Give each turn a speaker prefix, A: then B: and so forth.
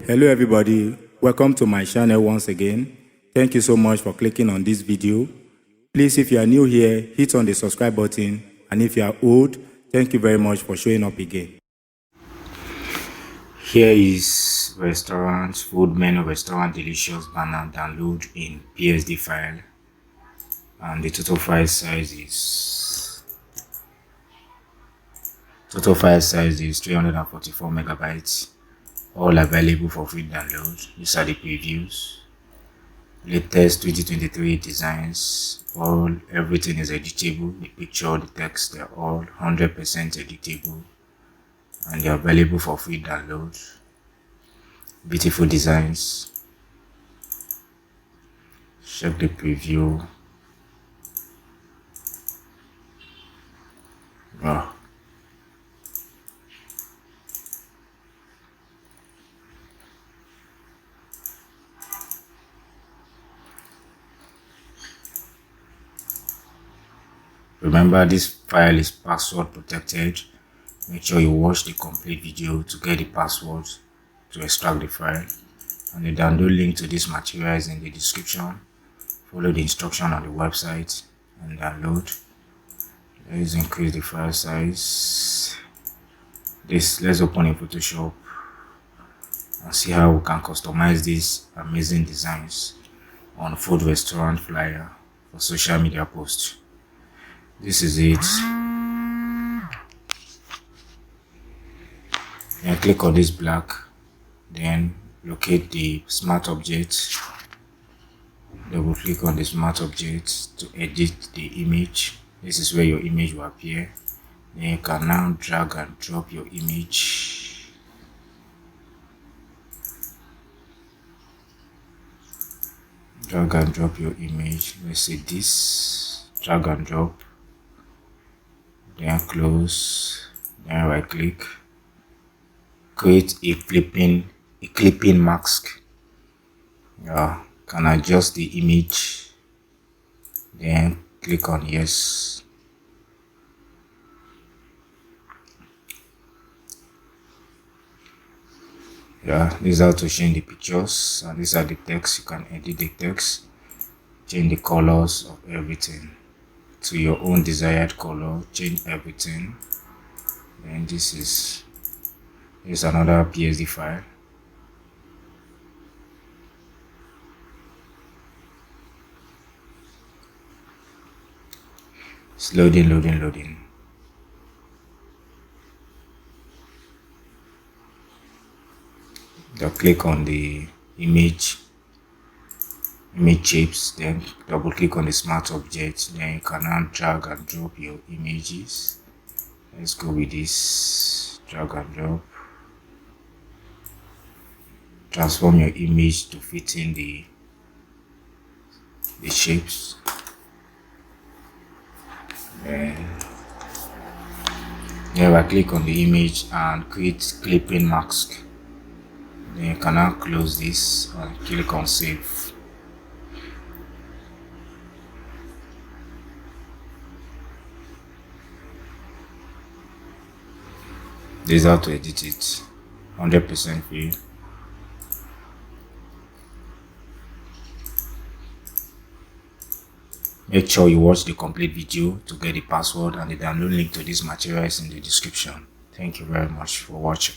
A: Hello everybody, welcome to my channel once again. Thank you so much for clicking on this video. Please, if you are new here, hit on the subscribe button, and if you are old, thank you very much for showing up again. Here is restaurant food menu, restaurant delicious banner download in PSD file, and the total file size is 344 megabytes. All available for free download. These are the previews. Latest 2023 designs. Everything is editable. The picture, the text, they're all 100% editable, and they're available for free download. Beautiful designs. Check the preview. Wow. Remember, this file is password protected. Make sure you watch the complete video to get the password to extract the file, and the download link to this material is in the description. Follow the instruction on the website and download. Let's increase the file size. Let's open in Photoshop and see how we can customize these amazing designs on food restaurant flyer for social media posts. This is it. Then click on this black, then locate the smart object. Double click on the smart object to edit the image. This is where your image will appear. Then you can now drag and drop your image. Drag and drop your image. Let's say this. Drag and drop. Then close. Then right click. Create a clipping mask. Can adjust the image. Then click on yes. This is how to change the pictures, and these are the text. You can edit the text, change the colors of everything to your own desired color, change everything. Then this is another PSD file. It's loading. Now click on the image shapes, then double click on the smart object. Then you can now drag and drop your images. Let's go with this. Drag and drop. Transform your image to fit in the shapes. Then I click on the image and create clipping mask. Then you can now close this and click on save. This is how to edit it. 100% free. Make sure you watch the complete video to get the password, and the download link to this material is in the description. Thank you very much for watching.